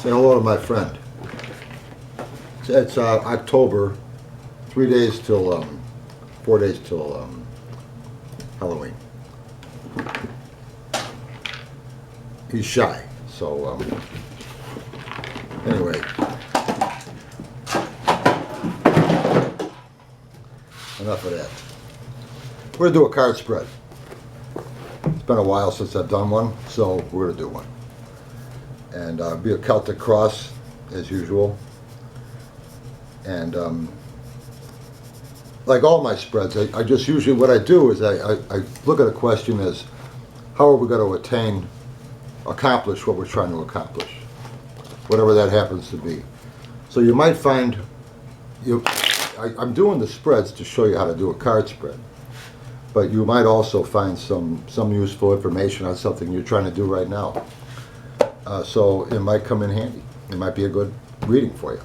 Say hello to my friend. It's October, 3 days till, 4 days till Halloween. He's shy, so anyway. Enough of that. We're going to do a card spread. It's been a while since I've done one, so we're going to do one. And be a Celtic cross, as usual. And like all my spreads, I just usually, what I do is I look at a question as, how are we going to accomplish what we're trying to accomplish? Whatever that happens to be. So you might find, I'm doing the spreads to show you how to do a card spread. But you might also find some useful information on something you're trying to do right now. So it might come in handy. It might be a good reading for you.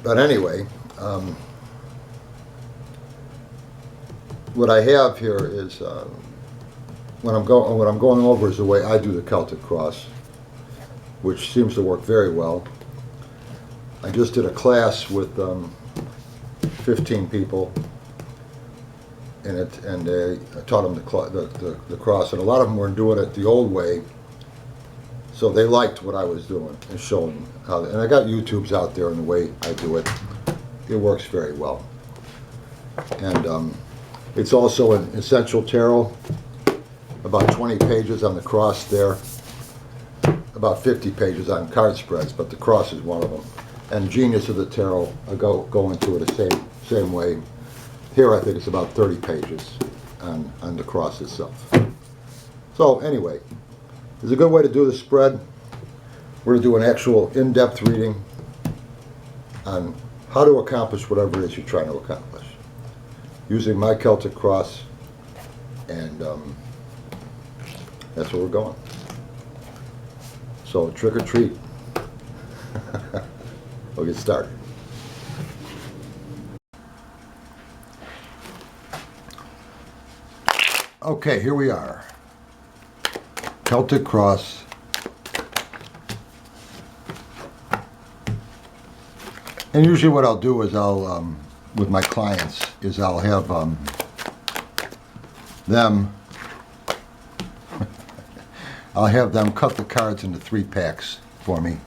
But anyway, what I have here is what I'm going over is the way I do the Celtic cross, which seems to work very well. I just did a class with 15 people in it, and I taught them the cross, and a lot of them were doing it the old way, so they liked what I was doing and showing how. And I got YouTubes out there, and the way I do it, it works very well. And it's also an essential tarot, about 20 pages on the cross there, about 50 pages on card spreads, but the cross is one of them. And Genius of the Tarot, I go into it the same way. Here I think it's about 30 pages on the cross itself. So anyway, it's a good way to do the spread. We're going to do an actual in-depth reading on how to accomplish whatever it is you're trying to accomplish, using my Celtic cross, and that's where we're going. So trick or treat. We'll get started. Okay, here we are. Celtic cross. And usually what I'll do is with my clients, is I'll have them cut the cards into 3 packs for me.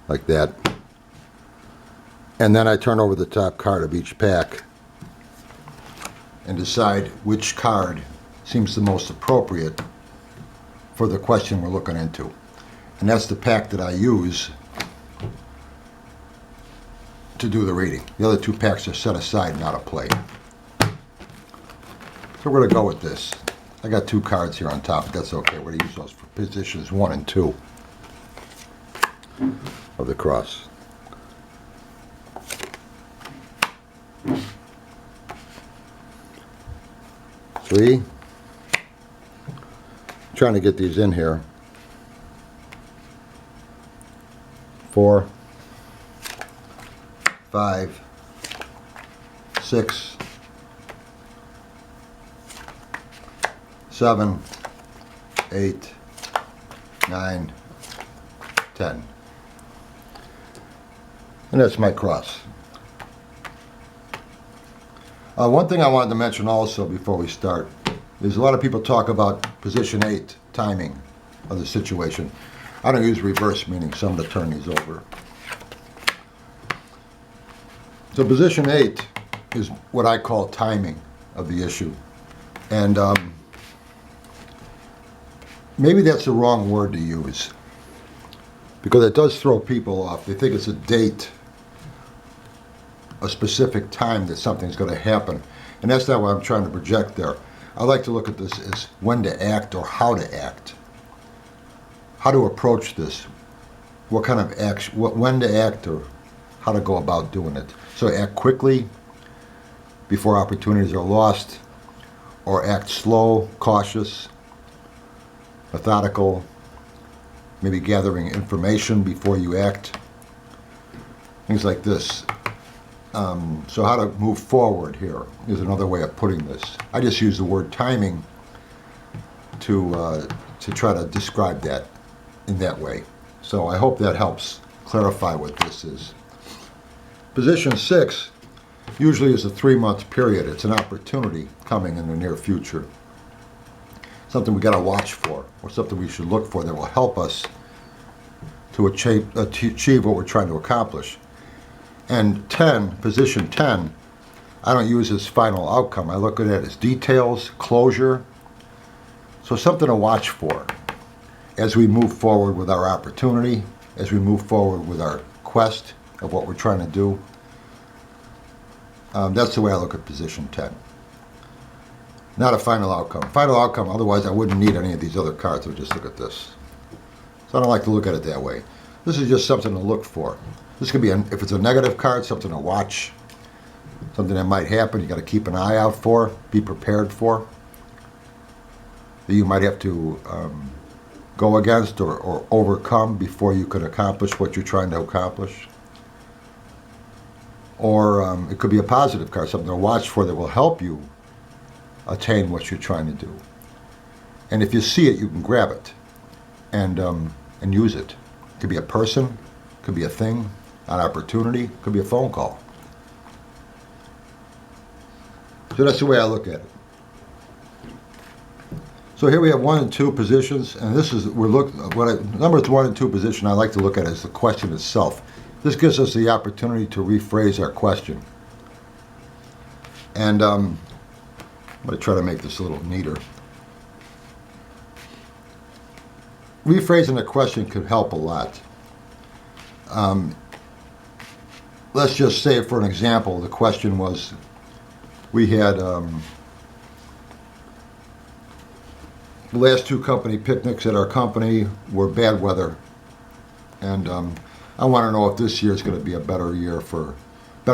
Like that. And then I turn over the top card of each pack and decide which card seems the most appropriate for the question we're looking into. And that's the pack that I use to do the reading. The other 2 packs are set aside, not a play. So we're going to go with this. I got 2 cards here on top, but that's okay. We're going to use those for positions 1 and 2 of the cross. Three. Trying to get these in here. 4, 5, 6, 7, 8, 9, 10. And that's my cross. One thing I wanted to mention also before we start is a lot of people talk about position 8, timing of the situation. I don't use reverse, meaning so I'm going to turn these over. So position 8 is what I call timing of the issue. And maybe that's the wrong word to use, because it does throw people off. They think it's a date, a specific time that something's going to happen. And that's not what I'm trying to project there. I like to look at this as when to act or how to act. How to approach this. What kind of action, when to act, or how to go about doing it. So act quickly before opportunities are lost, or act slow, cautious, methodical, maybe gathering information before you act. Things like this. So how to move forward here is another way of putting this. I just use the word timing to try to describe that in that way. So I hope that helps clarify what this is. Position 6 usually is a 3-month period. It's an opportunity coming in the near future. Something we got to watch for, or something we should look for that will help us to achieve what we're trying to accomplish. And 10, position 10, I don't use as final outcome. I look at it as details, closure. So something to watch for as we move forward with our opportunity, as we move forward with our quest of what we're trying to do. That's the way I look at position 10. Not a final outcome. Final outcome, otherwise I wouldn't need any of these other cards. I would just look at this. So I don't like to look at it that way. This is just something to look for. This could be, if it's a negative card, something to watch. Something that might happen, you got to keep an eye out for, be prepared for. That you might have to go against or overcome before you can accomplish what you're trying to accomplish. Or it could be a positive card, something to watch for that will help you attain what you're trying to do. And if you see it, you can grab it and use it. It could be a person, it could be a thing, an opportunity, it could be a phone call. So that's the way I look at it. So here we have 1 and 2 positions, and this is number 1 and 2 position I like to look at as the question itself. This gives us the opportunity to rephrase our question. And I'm going to try to make this a little neater. Rephrasing a question could help a lot. Let's just say, for an example, the question was, we had the last 2 company picnics at our company were bad weather, and I want to know if this year is going to be a better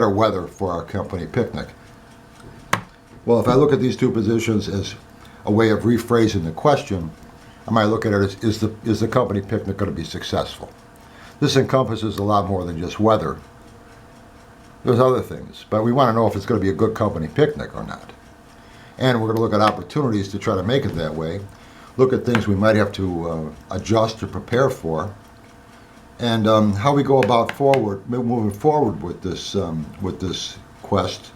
weather for our company picnic. Well, if I look at these 2 positions as a way of rephrasing the question, I might look at it as, is the company picnic going to be successful? This encompasses a lot more than just weather. There's other things, but we want to know if it's going to be a good company picnic or not. And we're going to look at opportunities to try to make it that way. Look at things we might have to adjust or prepare for. And how we go about moving forward with this quest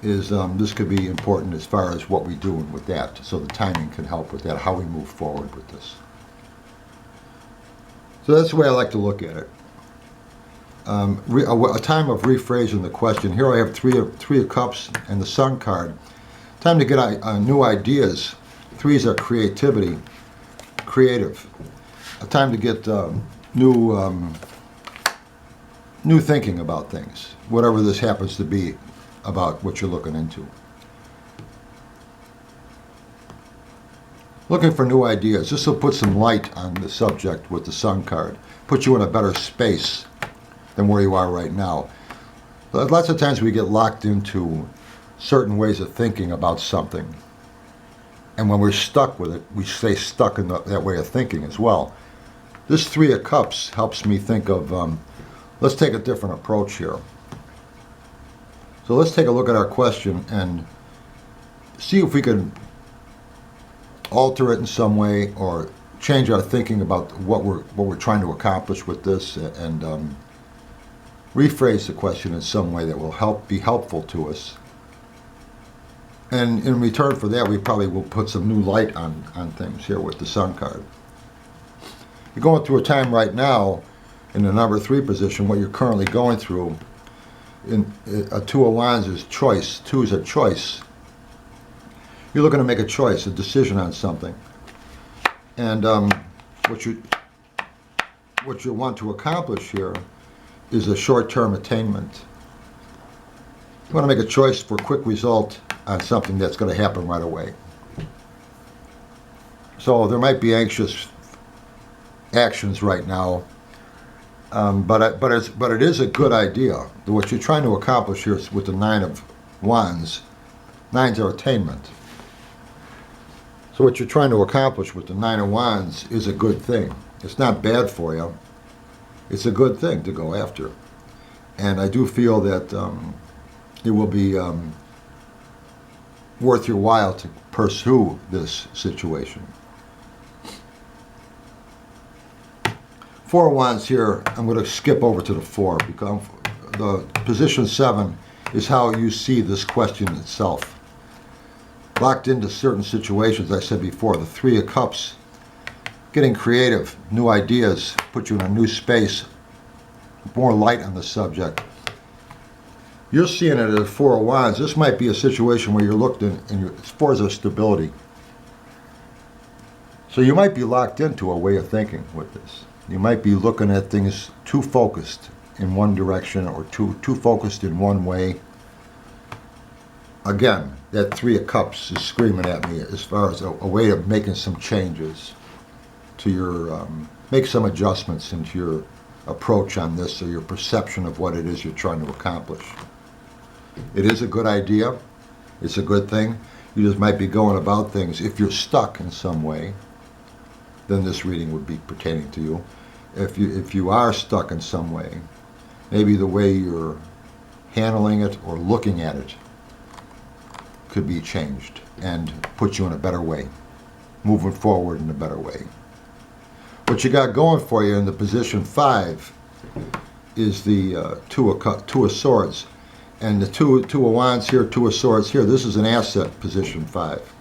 is this could be important as far as what we do with that. So the timing can help with that, how we move forward with this. So that's the way I like to look at it. A time of rephrasing the question. Here I have three of cups and the sun card. Time to get new ideas. 3s are creativity, creative. A time to get new thinking about things, whatever this happens to be about what you're looking into. Looking for new ideas. This will put some light on the subject with the sun card. Put you in a better space than where you are right now. Lots of times we get locked into certain ways of thinking about something. And when we're stuck with it, we stay stuck in that way of thinking as well. This 3 of Cups helps me think of, let's take a different approach here. So let's take a look at our question and see if we can alter it in some way or change our thinking about what we're trying to accomplish with this, and rephrase the question in some way that will be helpful to us. And in return for that, we probably will put some new light on things here with the sun card. You're going through a time right now in the number 3 position. What you're currently going through in a 2 of Wands is choice. 2 is a choice. You're looking to make a choice, a decision on something. And what you want to accomplish here is a short-term attainment. You want to make a choice for a quick result on something that's going to happen right away. So there might be anxious actions right now, but it is a good idea. What you're trying to accomplish here with the 9 of Wands, 9s are attainment. So what you're trying to accomplish with the 9 of Wands is a good thing. It's not bad for you. It's a good thing to go after. And I do feel that it will be worth your while to pursue this situation. Four of Wands here, I'm going to skip over to the four because the position 7 is how you see this question itself. Locked into certain situations, I said before, the Three of Cups, getting creative, new ideas, put you in a new space, more light on the subject. You're seeing it as Four of Wands. This might be a situation where you're looked in, and as far as stability. So you might be locked into a way of thinking with this. You might be looking at things too focused in one direction or too focused in one way. Again, that Three of Cups is screaming at me as far as a way of making some changes to your, make some adjustments into your approach on this or your perception of what it is you're trying to accomplish. It is a good idea. It's a good thing. You just might be going about things. If you're stuck in some way, then this reading would be pertaining to you. If you are stuck in some way, maybe the way you're handling it or looking at it could be changed and put you in a better way, moving forward in a better way. What you got going for you in the position 5 is the Two of Swords. And the two of Wands here, Two of Swords here. This is an asset, position 5.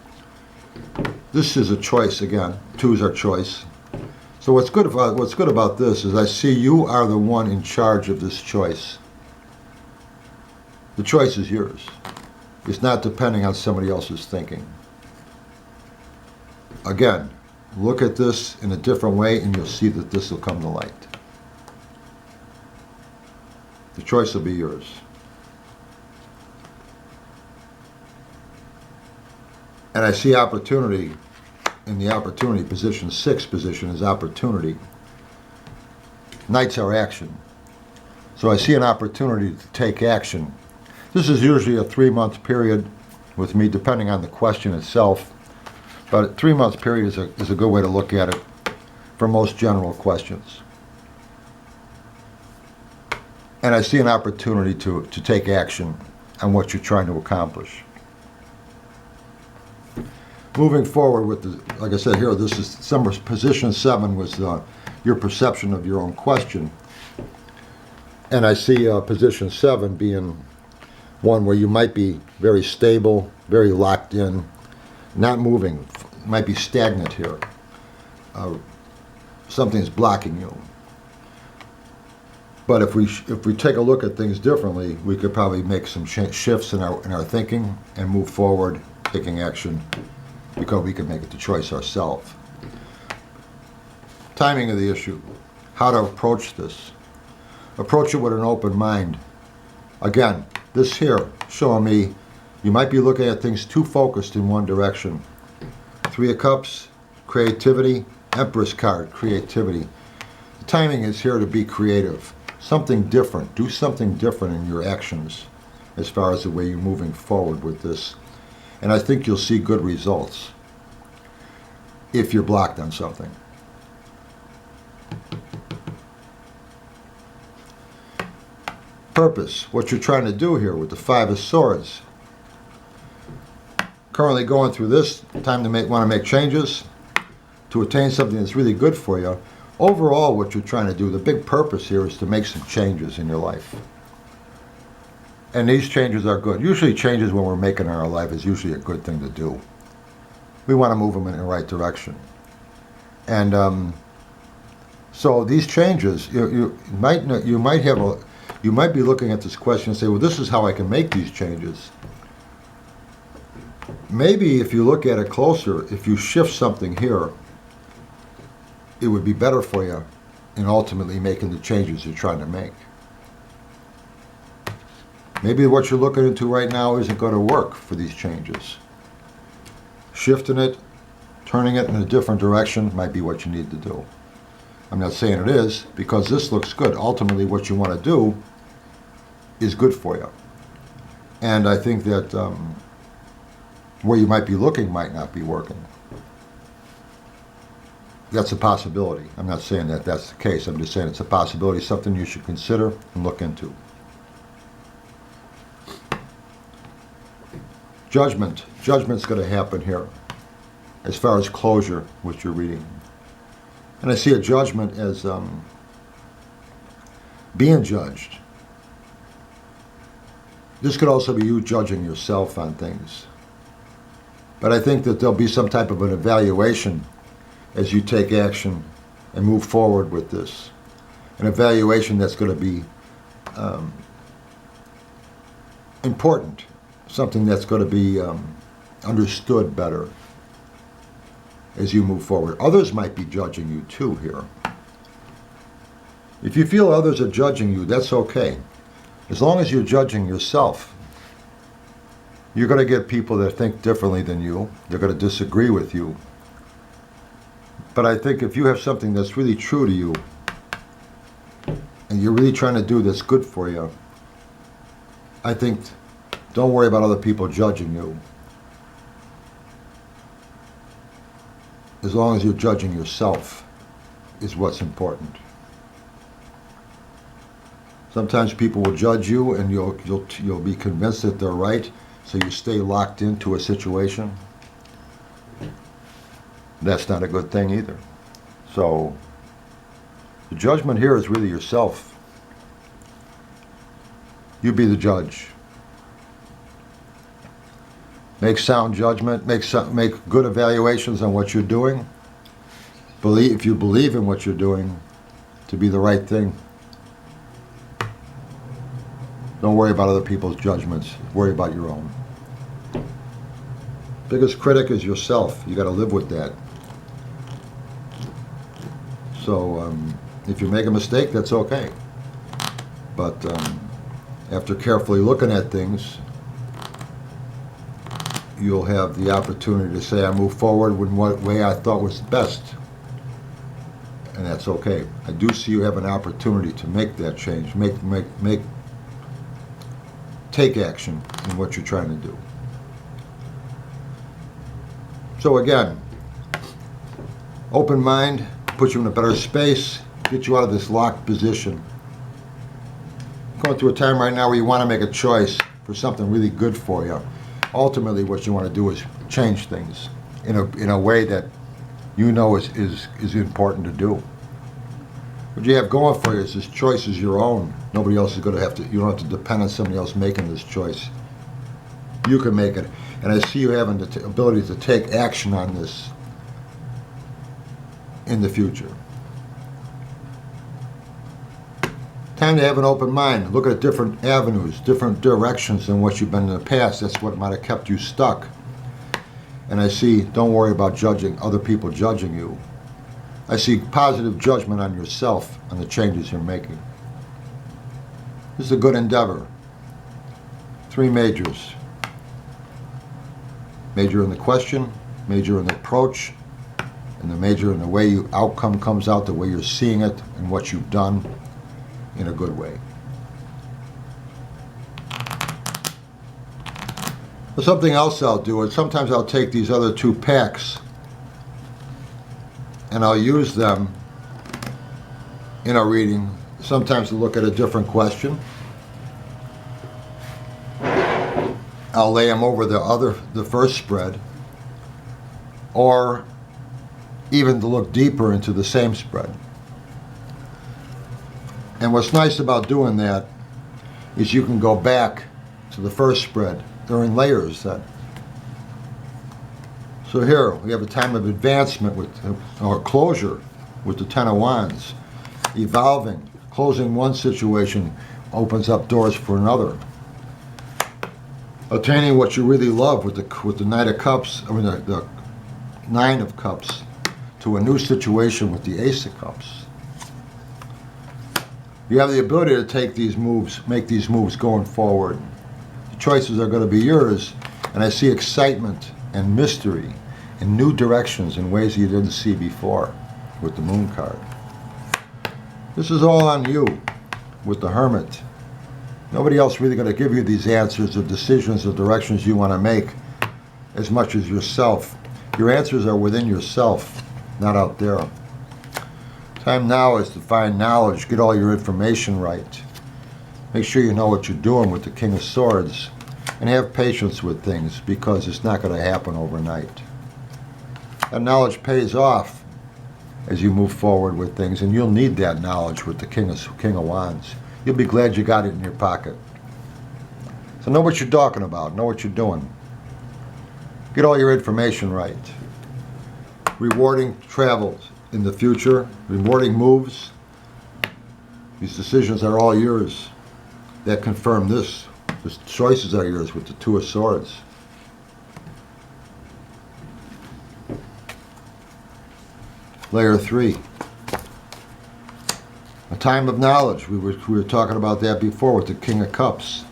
This is a choice again. Twos are choice. So what's good about this is I see you are the one in charge of this choice. The choice is yours. It's not depending on somebody else's thinking. Again, look at this in a different way and you'll see that this will come to light. The choice will be yours. And I see opportunity in the opportunity position. 6 position is opportunity. Knights are action. So I see an opportunity to take action. This is usually a 3-month period with me, depending on the question itself. But a 3-month period is a good way to look at it for most general questions. And I see an opportunity to take action on what you're trying to accomplish. Moving forward with the, like I said here, this is position 7 was your perception of your own question. And I see position 7 being one where you might be very stable, very locked in, not moving, might be stagnant here. Something's blocking you. But if we take a look at things differently, we could probably make some shifts in our thinking and move forward, taking action, because we can make it the choice ourselves. Timing of the issue, how to approach this. Approach it with an open mind. Again, this here showing me you might be looking at things too focused in one direction. 3 of Cups, creativity. Empress card, creativity. The timing is here to be creative. Something different. Do something different in your actions as far as the way you're moving forward with this. And I think you'll see good results if you're blocked on something. Purpose, what you're trying to do here with the 5 of Swords. Currently going through this, time to want to make changes to attain something that's really good for you. Overall, what you're trying to do, the big purpose here is to make some changes in your life. And these changes are good. Usually changes when we're making in our life is usually a good thing to do. We want to move them in the right direction. And so these changes, you might be looking at this question and say, well, this is how I can make these changes. Maybe if you look at it closer, if you shift something here, it would be better for you in ultimately making the changes you're trying to make. Maybe what you're looking into right now isn't going to work for these changes. Shifting it, turning it in a different direction might be what you need to do. I'm not saying it is, because this looks good. Ultimately, what you want to do is good for you. And I think that where you might be looking might not be working. That's a possibility. I'm not saying that that's the case. I'm just saying it's a possibility, something you should consider and look into. Judgment, Judgment's going to happen here as far as closure, which you're reading. And I see a judgment as being judged. This could also be you judging yourself on things. But I think that there'll be some type of an evaluation as you take action and move forward with this. An evaluation that's going to be important, something that's going to be understood better as you move forward. Others might be judging you too here. If you feel others are judging you, that's okay. As long as you're judging yourself, you're going to get people that think differently than you. They're going to disagree with you. But I think if you have something that's really true to you, and you're really trying to do that's good for you, I think don't worry about other people judging you. As long as you're judging yourself is what's important. Sometimes people will judge you and you'll be convinced that they're right, so you stay locked into a situation. That's not a good thing either. So the judgment here is really yourself. You be the judge. Make sound judgment, make good evaluations on what you're doing. If you believe in what you're doing to be the right thing, don't worry about other people's judgments. Worry about your own. Biggest critic is yourself. You got to live with that. So if you make a mistake, that's okay. But after carefully looking at things, you'll have the opportunity to say, I move forward in what way I thought was best. And that's okay. I do see you have an opportunity to make that change. Take action in what you're trying to do. So again, open mind, put you in a better space, get you out of this locked position. Going through a time right now where you want to make a choice for something really good for you. Ultimately, what you want to do is change things in a way that you know is important to do. What you have going for you is this choice is your own. Nobody else is going to have to, you don't have to depend on somebody else making this choice. You can make it. And I see you having the ability to take action on this in the future. Time to have an open mind. Look at different avenues, different directions than what you've been in the past. That's what might have kept you stuck. And I see, don't worry about judging, other people judging you. I see positive judgment on yourself, on the changes you're making. This is a good endeavor. 3 majors. Major in the question, major in the approach, and the major in the way your outcome comes out, the way you're seeing it, and what you've done in a good way. But something else I'll do is sometimes I'll take these other 2 packs and I'll use them in a reading, sometimes to look at a different question. I'll lay them over the first spread, or even to look deeper into the same spread. And what's nice about doing that is you can go back to the first spread. They're in layers then. So here we have a time of advancement or closure with the Ten of Wands. Evolving, closing one situation opens up doors for another. Attaining what you really love with the Knight of Cups, the Nine of Cups, to a new situation with the Ace of Cups. You have the ability to take these moves, make these moves going forward. The choices are going to be yours, and I see excitement and mystery in new directions in ways you didn't see before with the Moon card. This is all on you with the Hermit. Nobody else really going to give you these answers or decisions or directions you want to make as much as yourself. Your answers are within yourself, not out there. Time now is to find knowledge, get all your information right. Make sure you know what you're doing with the King of Swords. And have patience with things, because it's not going to happen overnight. That knowledge pays off as you move forward with things, and you'll need that knowledge with the King of Wands. You'll be glad you got it in your pocket. So know what you're talking about. Know what you're doing. Get all your information right. Rewarding travels in the future. Rewarding moves. These decisions are all yours. That confirm this. The choices are yours with the Two of Swords. Layer 3. A time of knowledge. We were talking about that before with the King of Cups.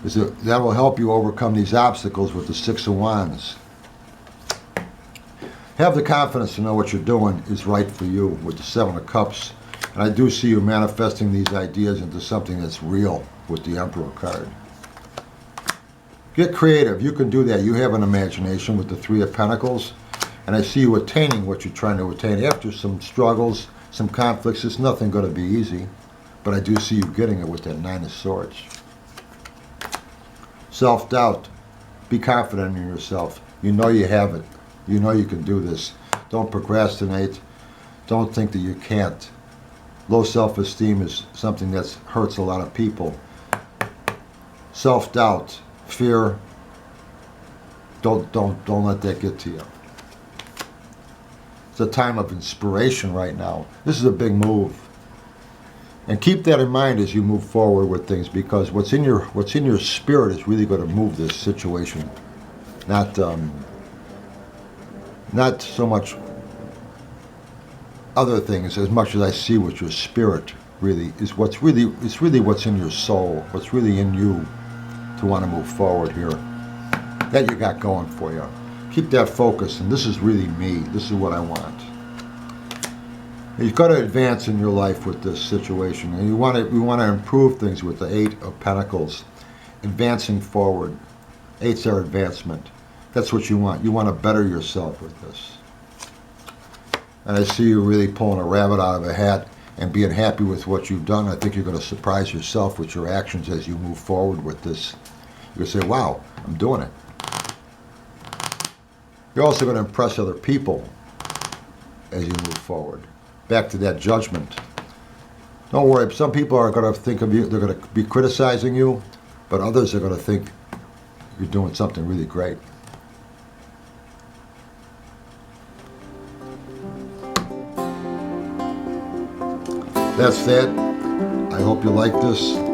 That will help you overcome these obstacles with the Six of Wands. Have the confidence to know what you're doing is right for you with the Seven of Cups. And I do see you manifesting these ideas into something that's real with the Emperor card. Get creative. You can do that. You have an imagination with the Three of Pentacles. And I see you attaining what you're trying to attain. After some struggles, some conflicts, it's nothing going to be easy. But I do see you getting it with that Nine of Swords. Self-doubt. Be confident in yourself. You know you have it. You know you can do this. Don't procrastinate. Don't think that you can't. Low self-esteem is something that hurts a lot of people. Self-doubt, fear, don't let that get to you. It's a time of inspiration right now. This is a big move. And keep that in mind as you move forward with things, because what's in your spirit is really going to move this situation. Not so much other things as much as I see what your spirit really is. It's really what's in your soul, what's really in you to want to move forward here. That you got going for you. Keep that focus, and this is really me. This is what I want. You've got to advance in your life with this situation, and we want to improve things with the Eight of Pentacles, advancing forward. Eights are advancement. That's what you want. You want to better yourself with this. And I see you really pulling a rabbit out of a hat and being happy with what you've done. I think you're going to surprise yourself with your actions as you move forward with this. You're going to say, wow, I'm doing it. You're also going to impress other people as you move forward. Back to that judgment. Don't worry, some people are going to think of you, they're going to be criticizing you, but others are going to think you're doing something really great. That's that. I hope you like this.